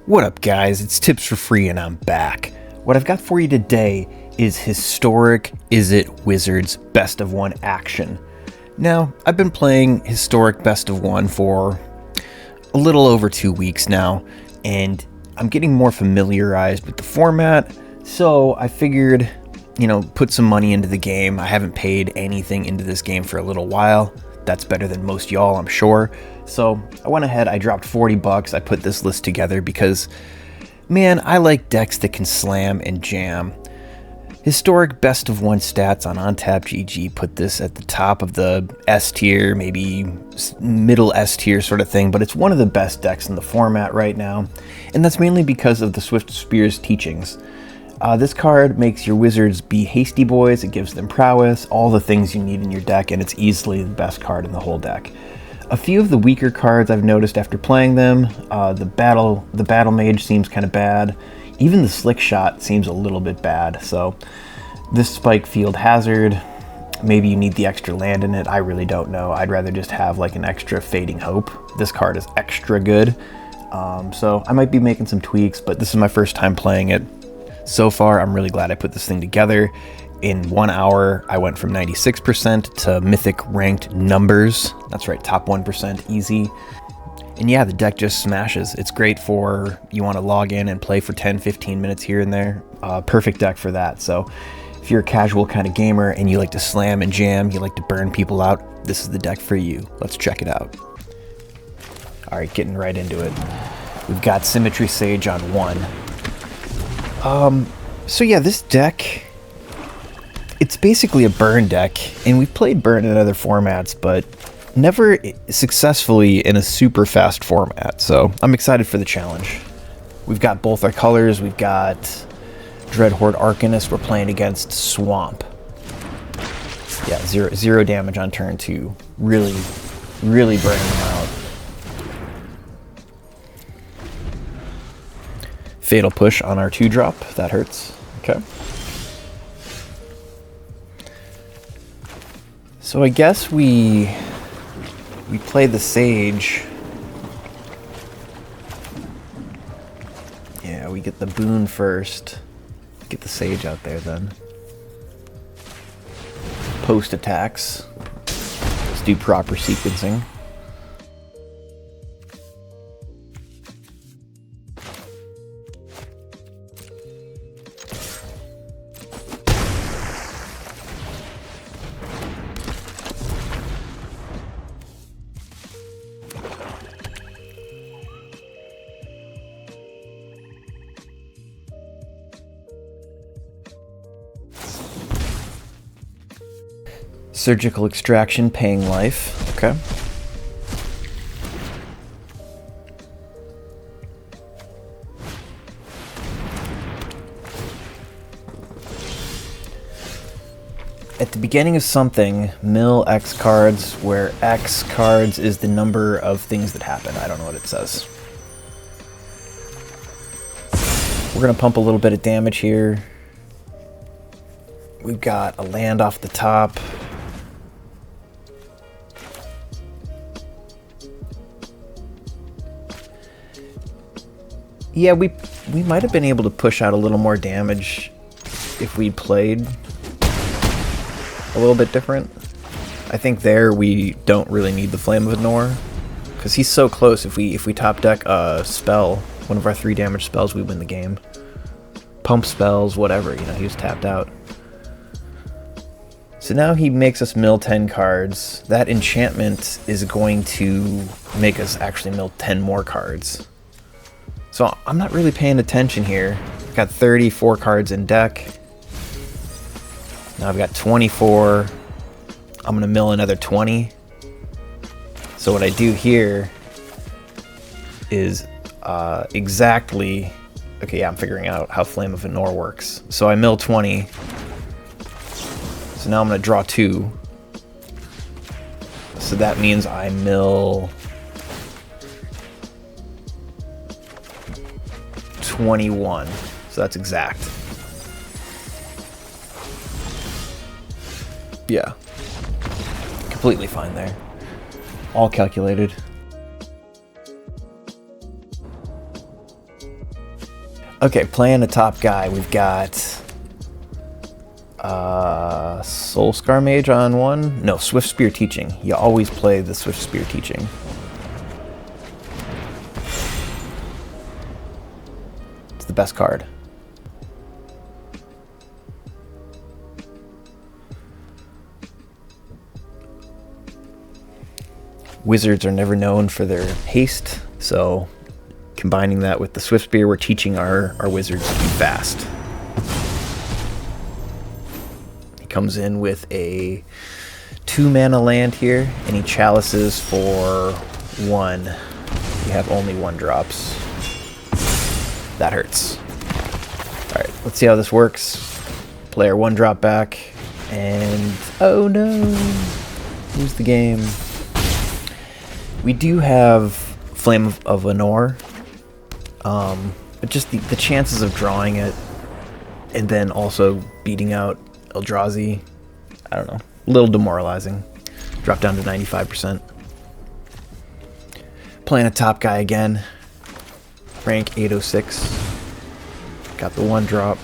What up guys, it's Tips for Free and I'm back. What I've got for you today is Historic Izzet Wizards Best of 1 action. Now, I've been playing Historic Best of 1 for a little over 2 weeks now, and I'm getting more familiarized with the format, so I figured, put some money into the game. I haven't paid anything into this game for a little while. That's better than most y'all, I'm sure. So I went ahead, I dropped 40 bucks, I put this list together because, man, I like decks that can slam and jam. Historic Best of 1 stats on OnTapGG put this at the top of the S tier, maybe middle S tier sort of thing, but it's one of the best decks in the format right now, and that's mainly because of the Swift Spear's teachings. This card makes your wizards be hasty boys, it gives them prowess, all the things you need in your deck, and it's easily the best card in the whole deck. A few of the weaker cards I've noticed after playing them, the Battle Mage seems kind of bad. Even the Slick Shot seems a little bit bad, so this Spike Field Hazard, maybe you need the extra land in it, I really don't know. I'd rather just have like an extra Fading Hope. This card is extra good, so I might be making some tweaks, but this is my first time playing it. So far, I'm really glad I put this thing together. In 1 hour, I went from 96% to Mythic ranked numbers. That's right, top 1% easy. And yeah, the deck just smashes. It's great for, you want to log in and play for 10-15 minutes here and there. Perfect deck for that. So if you're a casual kind of gamer and you like to slam and jam, you like to burn people out, this is the deck for you. Let's check it out. All right, getting right into it. We've got Symmetry Sage on 1. So yeah, this deck, it's basically a burn deck, and we've played burn in other formats, but never successfully in a super fast format, so I'm excited for the challenge. We've got both our colors. We've got Dreadhorde Arcanist. We're playing against Swamp. Yeah, zero damage on turn 2. Really burning them out. Fatal Push on our 2-drop. That hurts. Okay. So I guess we play the Sage. Yeah, we get the boon first. Get the Sage out there then. Post attacks. Let's do proper sequencing. Surgical Extraction, paying life. Okay. At the beginning of something, mill X cards, where X cards is the number of things that happen. I don't know what it says. We're going to pump a little bit of damage here. We've got a land off the top. Yeah, we might have been able to push out a little more damage if we played a little bit different. I think there we don't really need the Flame of Anor, because he's so close. If we top deck a spell, one of our 3 damage spells, we win the game. Pump spells, whatever, he was tapped out. So now he makes us mill 10 cards. That enchantment is going to make us actually mill 10 more cards. So I'm not really paying attention here. I've got 34 cards in deck. Now I've got 24. I'm going to mill another 20. So what I do here is exactly... Okay, yeah, I'm figuring out how Flame of Anor works. So I mill 20. So now I'm going to draw 2. So that means I mill 21. So that's exact. Yeah. Completely fine there. All calculated. Okay, playing the top guy, we've got Soul Scar Mage on one. No, Swift Spear Teaching. You always play the Swift Spear Teaching. It's the best card. Wizards are never known for their haste, so combining that with the Swift Spear, we're teaching our wizards to be fast. He comes in with a 2-mana land here, and he chalices for 1. You have only 1 drops. That hurts. Alright, let's see how this works. Player 1 drop back, and oh no! Lose the game. We do have Flame of Lenore, but just the chances of drawing it and then also beating out Eldrazi, I don't know, a little demoralizing. Drop down to 95%. Playing a top guy again, rank 806. Got the 1 drop.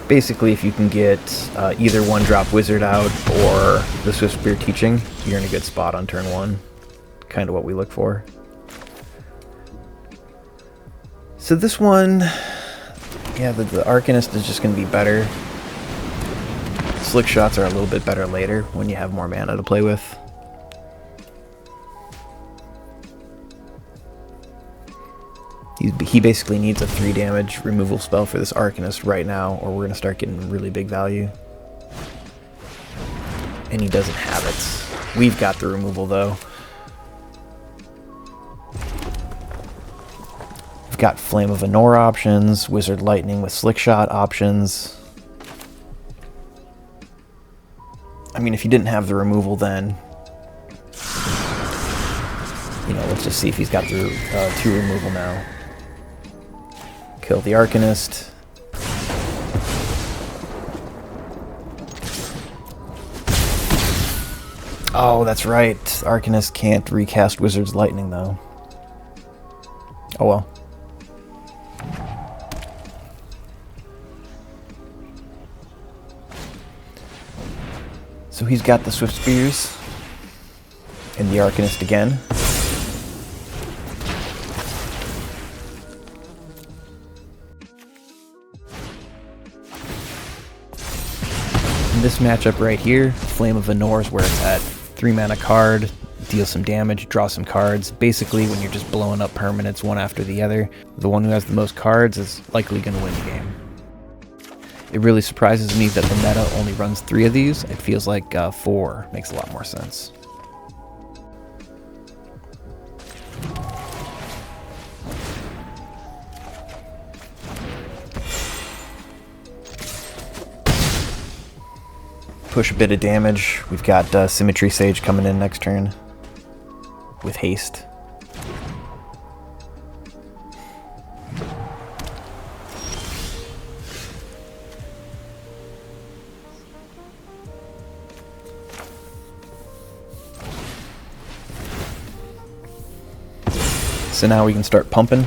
Basically, if you can get either 1-drop Wizard out or the Swift Spear Teaching, you're in a good spot on turn 1. Kind of what we look for. So this one, yeah, the Arcanist is just going to be better. Slick Shots are a little bit better later when you have more mana to play with. He basically needs a 3 damage removal spell for this Arcanist right now, or we're going to start getting really big value. And he doesn't have it. We've got the removal though. We've got Flame of Lenore options, Wizard Lightning with Slick Shot options. I mean, if he didn't have the removal, then, you know, let's just see if he's got the 2 removal now. Kill the Arcanist. Oh, that's right. Arcanist can't recast Wizard's Lightning, though. Oh well. So he's got the Swift Spears and the Arcanist again. In this matchup right here, Flame of Lenore is where it's at. 3-mana card, deal some damage, draw some cards. Basically, when you're just blowing up permanents one after the other, the one who has the most cards is likely going to win the game. It really surprises me that the meta only runs 3 of these. It feels like 4 makes a lot more sense. Push a bit of damage. We've got Symmetry Sage coming in next turn with haste. So now we can start pumping.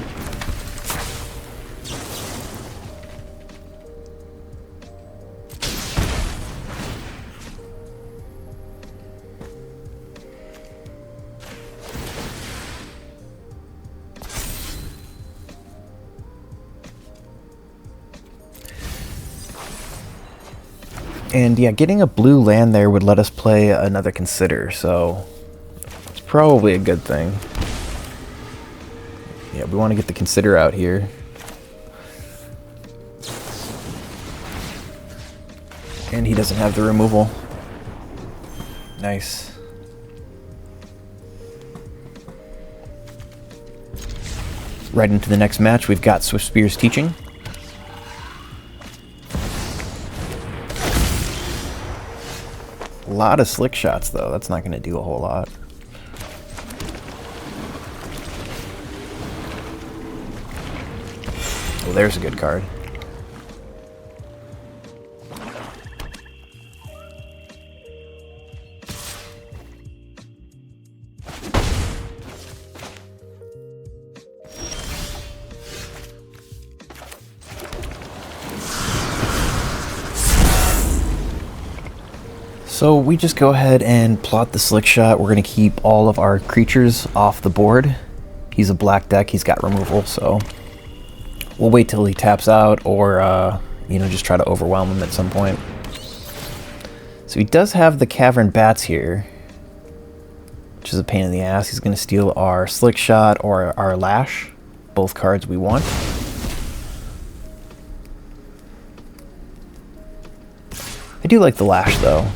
And yeah, getting a blue land there would let us play another Consider, so it's probably a good thing. Yeah, we want to get the Consider out here. And he doesn't have the removal. Nice. Right into the next match, we've got Swift Spear's Teaching. A lot of Slick Shots, though. That's not going to do a whole lot. Well, there's a good card. So we just go ahead and plot the slick shot. We're going to keep all of our creatures off the board. He's a black deck, he's got removal, so we'll wait till he taps out or, you know, just try to overwhelm him at some point. So he does have the Cavern Bats here, which is a pain in the ass. He's going to steal our slick shot or our lash, both cards we want. I do like the lash though.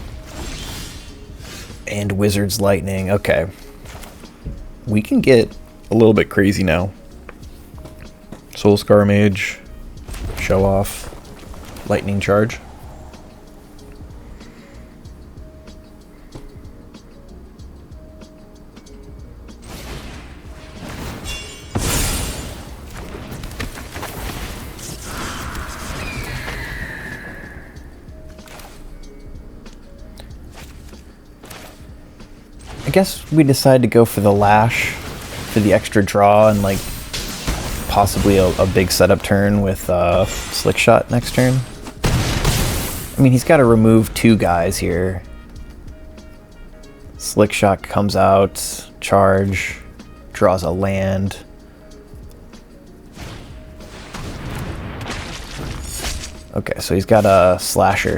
And Wizard's Lightning. Okay. We can get a little bit crazy now. Soulscar Mage. Show off. Lightning Charge. I guess we decide to go for the lash for the extra draw and like possibly a big setup turn with Slick Shot next turn. I mean, he's got to remove 2 guys here. Slick Shot comes out, charge, draws a land. Okay, so he's got a slasher.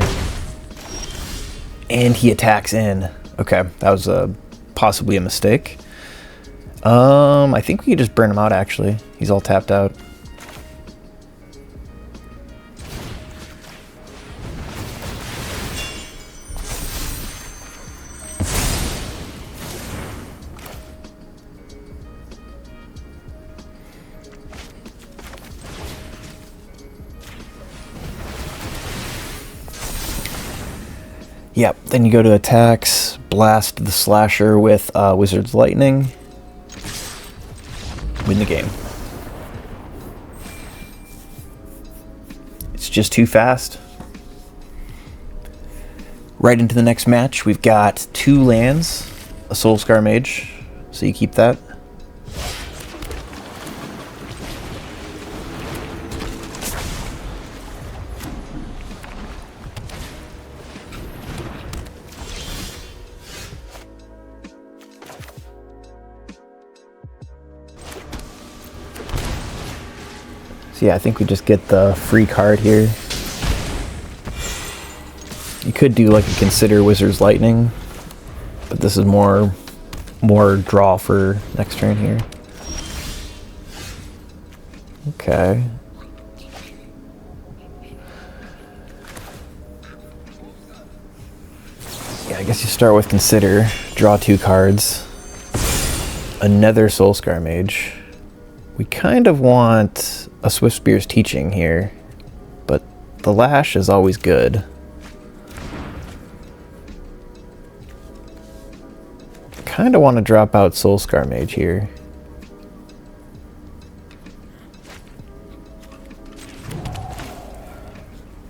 And he attacks in. Okay, that was possibly a mistake. I think we could just burn him out, actually. He's all tapped out. Yep, then you go to attacks, blast the slasher with Wizard's Lightning, win the game. It's just too fast. Right into the next match, we've got 2 lands, a Soulscar Mage, so you keep that. So yeah, I think we just get the free card here. You could do like a Consider Wizard's Lightning, but this is more draw for next turn here. Okay. Yeah, I guess you start with Consider, draw 2 cards, another Soulscar Mage. We kind of want a Swift Spear's Teaching here, but the lash is always good. Kind of want to drop out Soulscar Mage here.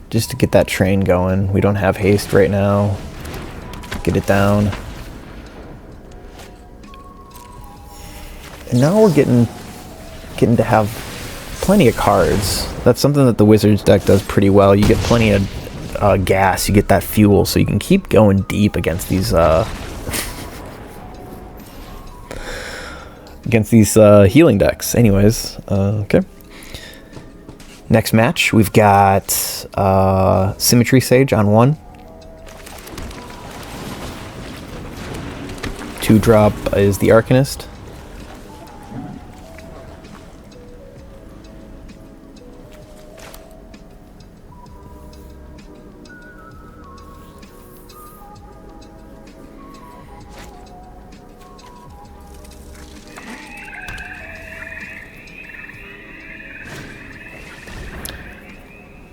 Just to get that train going. We don't have haste right now. Get it down. And now we're getting to have plenty of cards. That's something that the Wizards deck does pretty well. You get plenty of gas, you get that fuel, so you can keep going deep against these healing decks. Anyways, okay. Next match, we've got Symmetry Sage on 1. 2-drop is the Arcanist.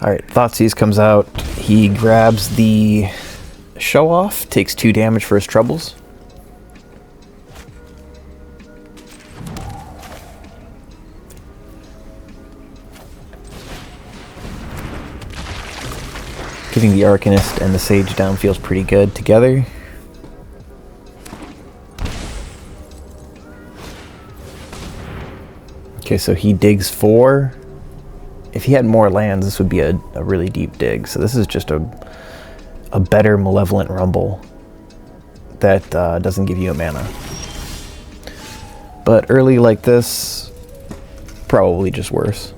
Alright, Thoughtseize comes out. He grabs the Show Off, takes 2 damage for his troubles. Getting the Arcanist and the Sage down feels pretty good together. Okay, so he digs 4. If he had more lands, this would be a really deep dig. So this is just a better Malevolent Rumble. that doesn't give you a mana. But early like this, probably just worse.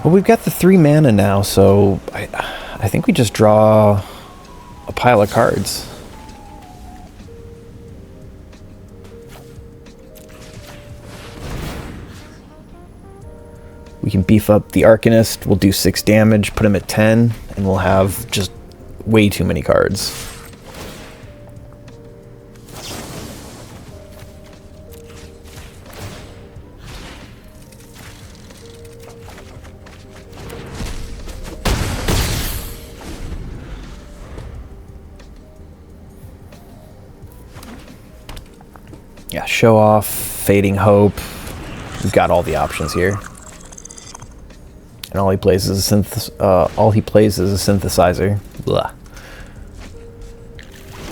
Well, we've got the 3 mana now, so I think we just draw a pile of cards. We can beef up the Arcanist, we'll do 6 damage, put him at 10, and we'll have just way too many cards. Yeah, Show Off, Fading Hope. We've got all the options here. And all he plays is a synthesizer. Blah.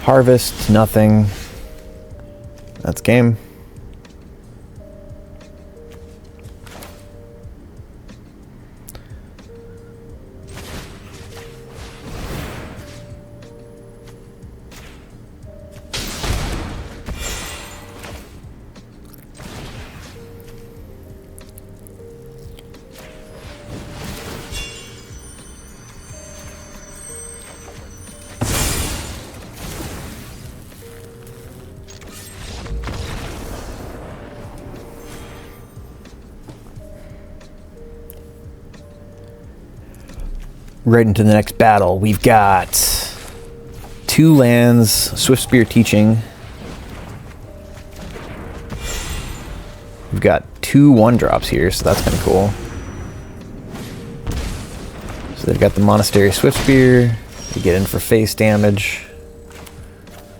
Harvest, nothing. That's game. Right into the next battle. We've got 2 lands, Swift Spear Teaching. We've got 2 1-drops here, so that's kind of cool. So they've got the Monastery Swift Spear. They get in for face damage.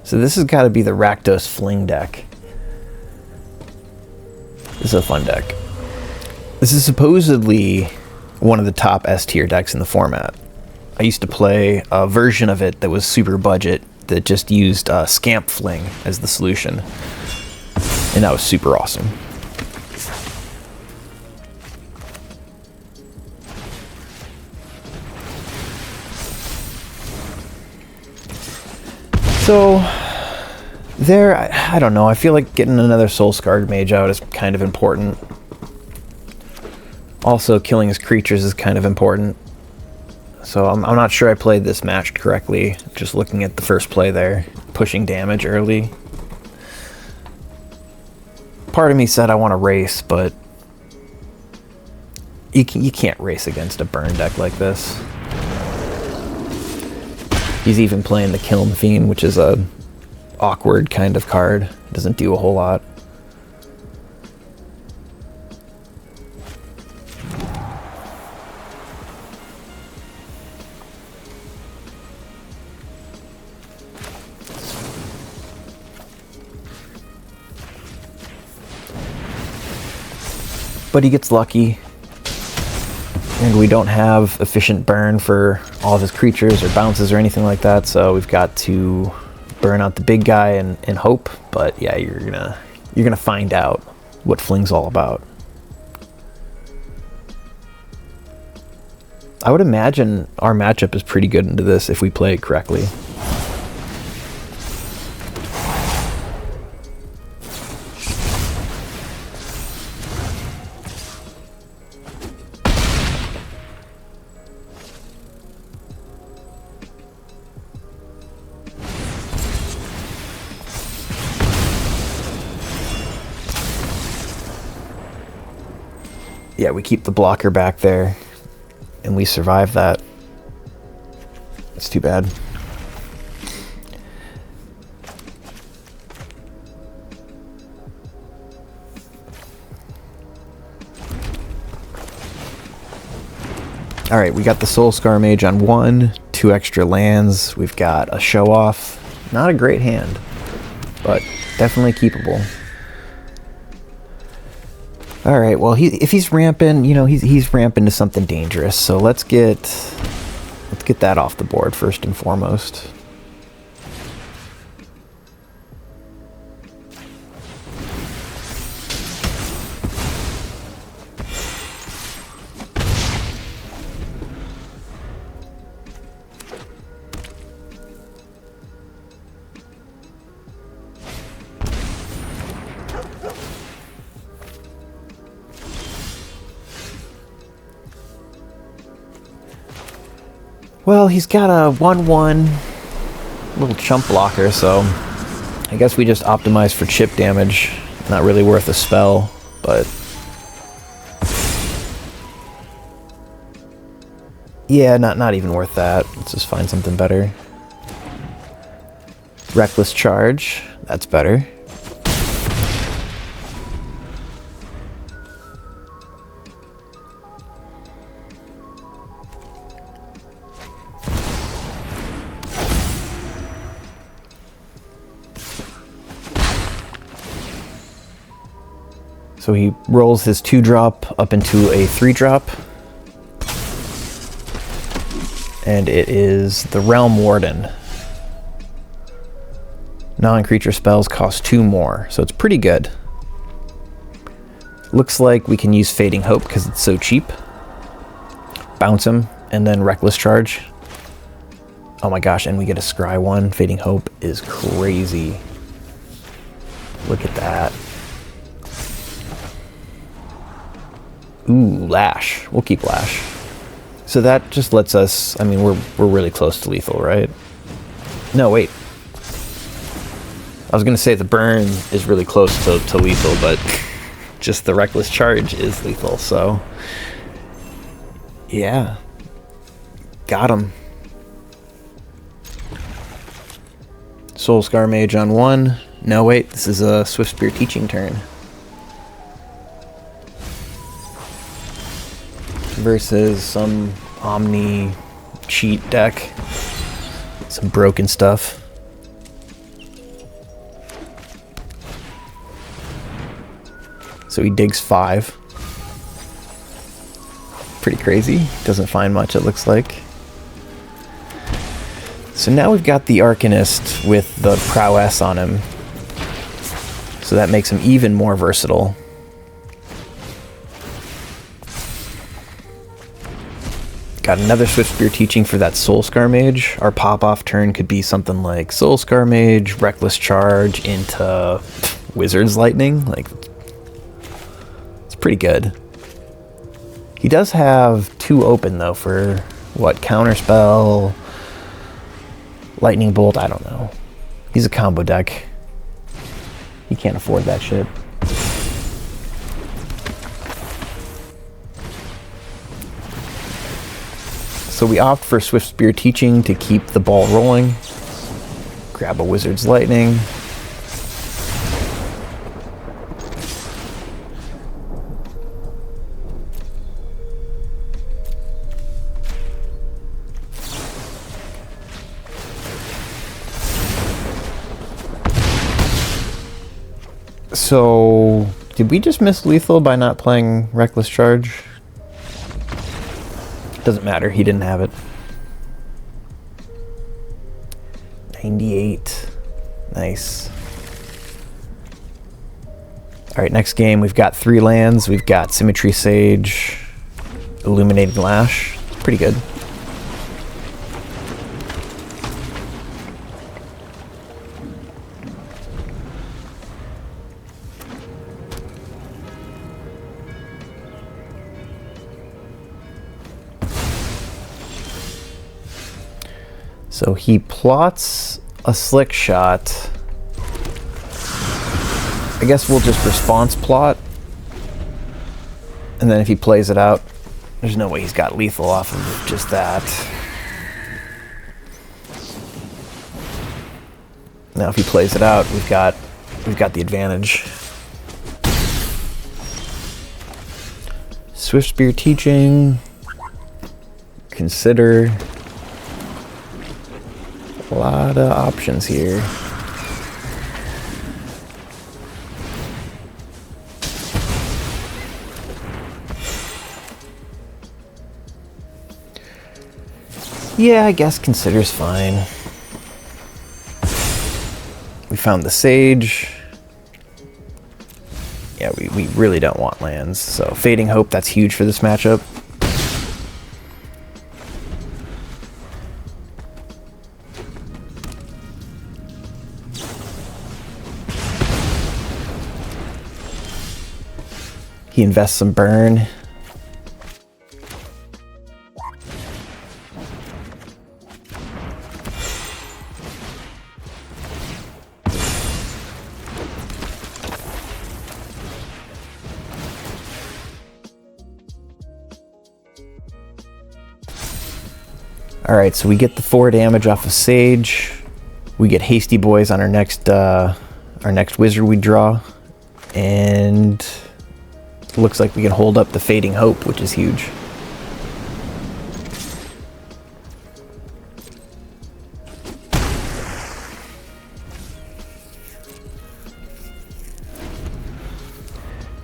So this has got to be the Rakdos Fling deck. This is a fun deck. This is supposedly one of the top S tier decks in the format. I used to play a version of it that was super budget that just used Scamp Fling as the solution. And that was super awesome. So there, I don't know, I feel like getting another Soul Scarred Mage out is kind of important. Also, killing his creatures is kind of important. So I'm not sure I played this matched correctly. Just looking at the first play there, pushing damage early. Part of me said I want to race, but you can't race against a burn deck like this. He's even playing the Kiln Fiend, which is a awkward kind of card. Doesn't do a whole lot. But he gets lucky, and we don't have efficient burn for all of his creatures or bounces or anything like that, so we've got to burn out the big guy and hope. But yeah, you're gonna find out what Fling's all about. I would imagine our matchup is pretty good into this if we play it correctly. Yeah, we keep the blocker back there, and we survive that. It's too bad. Alright, we got the Soul Scar Mage on 1, 2 extra lands. We've got a Show Off. Not a great hand, but definitely keepable. All right, well, if he's ramping, you know, he's ramping to something dangerous. So let's get that off the board first and foremost. Well, he's got a 1/1 little chump blocker, so I guess we just optimize for chip damage. Not really worth a spell, but yeah, not even worth that. Let's just find something better. Reckless Charge, that's better. So he rolls his 2-drop up into a 3-drop. And it is the Realm Warden. Non-creature spells cost 2 more, so it's pretty good. Looks like we can use Fading Hope because it's so cheap. Bounce him, and then Reckless Charge. Oh my gosh, and we get a Scry 1. Fading Hope is crazy. Look at that. Ooh, Lash. We'll keep Lash. So that just lets us, I mean, we're really close to lethal, right? No, wait. I was going to say the burn is really close to lethal, but just the Reckless Charge is lethal, so yeah. Got him. Soul Scar Mage on 1. No, wait, this is a Swift Spear Teaching turn. Versus some Omni cheat deck. Some broken stuff. So he digs 5. Pretty crazy. Doesn't find much, it looks like. So now we've got the Arcanist with the prowess on him. So that makes him even more versatile. Got another Swift Spear Teaching for that Soul Scar Mage. Our pop-off turn could be something like Soul Scar Mage, Reckless Charge into Wizard's Lightning. Like, it's pretty good. He does have 2 open, though, for, what, Counterspell, Lightning Bolt, I don't know. He's a combo deck. He can't afford that shit. So we opt for Swift Spear Teaching to keep the ball rolling. Grab a Wizard's Lightning. So, did we just miss lethal by not playing Reckless Charge? Doesn't matter, he didn't have it. 98. Nice. Alright, next game we've got 3 lands. We've got Symmetry Sage, Illuminating Lash. Pretty good. So he plots a Slick Shot. I guess we'll just response plot. And then if he plays it out, there's no way he's got lethal off of just that. Now if he plays it out, we've got the advantage. Swift Spear Teaching. Consider. A lot of options here. Yeah, I guess consider's fine. We found the Sage. Yeah, we really don't want lands. So Fading Hope, that's huge for this matchup. He invests some burn. Alright, so we get the 4 damage off of Sage. We get Hasty Boys on our next wizard we draw. And looks like we can hold up the Fading Hope, which is huge.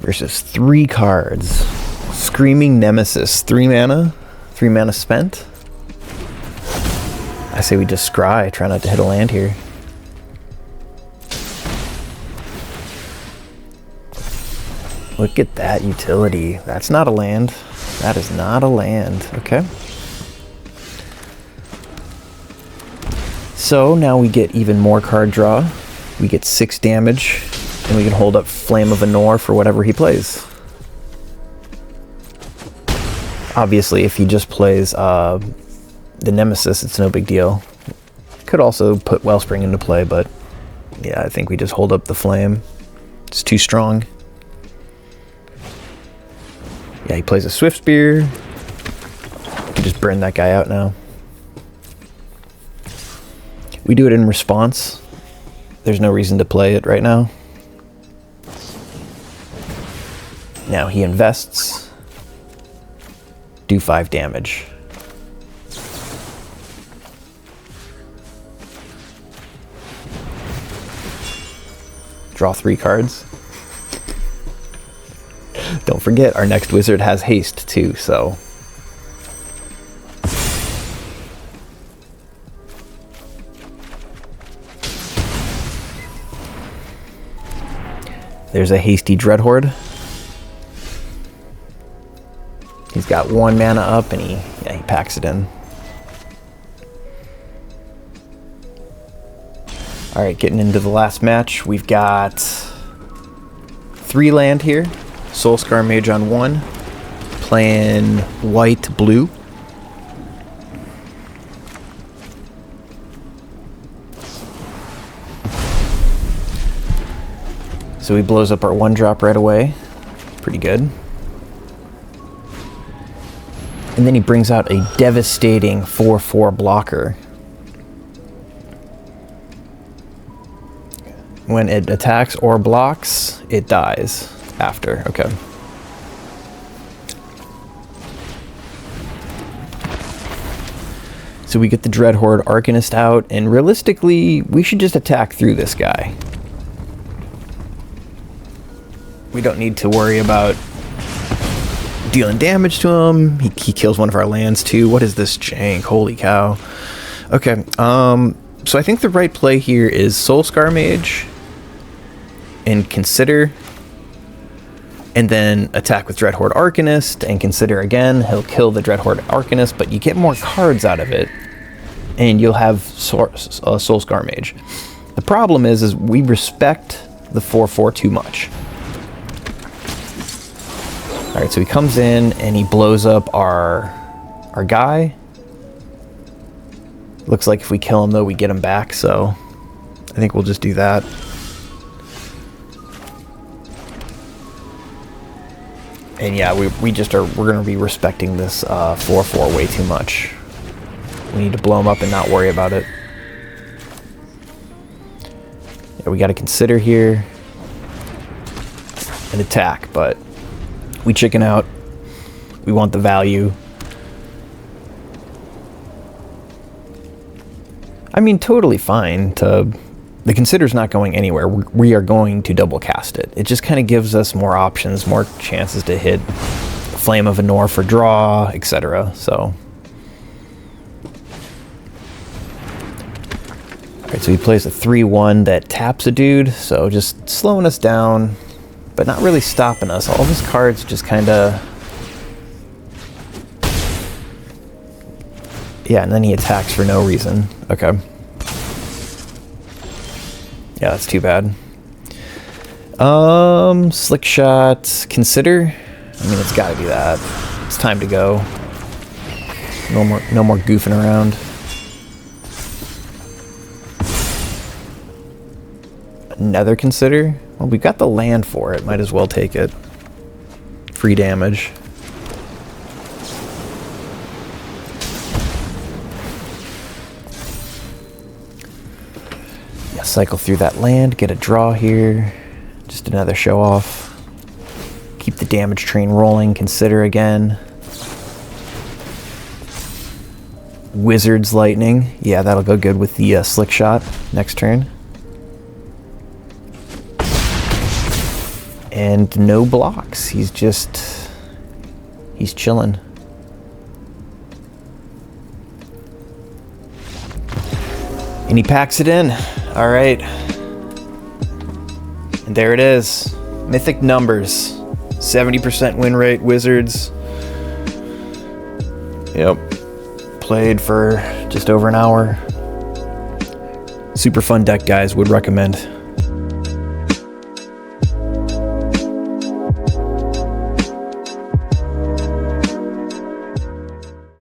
Versus 3 cards. Screaming Nemesis, 3 mana spent. I say we just scry, try not to hit a land here. Look at that utility. That's not a land. That is not a land. Okay. So now we get even more card draw. We get 6 damage, and we can hold up Flame of Anor for whatever he plays. Obviously, if he just plays the Nemesis, it's no big deal. Could also put Wellspring into play, but yeah, I think we just hold up the Flame. It's too strong. Yeah, he plays a Swift Spear. We can just burn that guy out now. We do it in response. There's no reason to play it right now. Now he invests. Do 5 damage. Draw 3 cards. Don't forget, our next wizard has haste too, so. There's a hasty Dreadhorde. He's got 1 mana up and he packs it in. Alright, getting into the last match. We've got 3 land here. Soulscar Mage on 1. Playing white-blue. So he blows up our 1-drop right away. Pretty good. And then he brings out a devastating 4/4 blocker. When it attacks or blocks, it dies after. Okay. So we get the Dreadhorde Arcanist out, and realistically, we should just attack through this guy. We don't need to worry about dealing damage to him. He kills one of our lands too. What is this jank? Holy cow. Okay, so I think the right play here is Soulscar Mage and Consider, and then attack with Dreadhorde Arcanist and Consider again. He'll kill the Dreadhorde Arcanist, but you get more cards out of it, and you'll have Soulscar Mage. The problem is we respect the 4/4 too much. Alright, so he comes in and he blows up our guy. Looks like if we kill him though, we get him back, so I think we'll just do that. And yeah, we're gonna be respecting this 4/4 way too much. We need to blow him up and not worry about it. Yeah, we gotta Consider here and attack, but we chicken out. We want the value. I mean, totally fine to... The Consider's not going anywhere. We are going to double cast it. It just kind of gives us more options, more chances to hit Flame of Anor for draw, etc. So... Alright, so he plays a 3/1 that taps a dude, so just slowing us down, but not really stopping us. All of his cards just kind of... Yeah, and then he attacks for no reason. Okay. Yeah, that's too bad. Slick Shot, Consider. I mean, it's gotta be that. It's time to go. No more goofing around. Another Consider? Well, we've got the land for it. Might as well take it. Free damage. Cycle through that land, get a draw here. Just another show off. Keep the damage train rolling, consider again. Wizard's Lightning. Yeah, that'll go good with the Slick Shot next turn. And no blocks. He's chilling. And he packs it in. All right. And there it is. Mythic numbers. 70% win rate, Wizards. Yep. Played for just over an hour. Super fun deck, guys. Would recommend.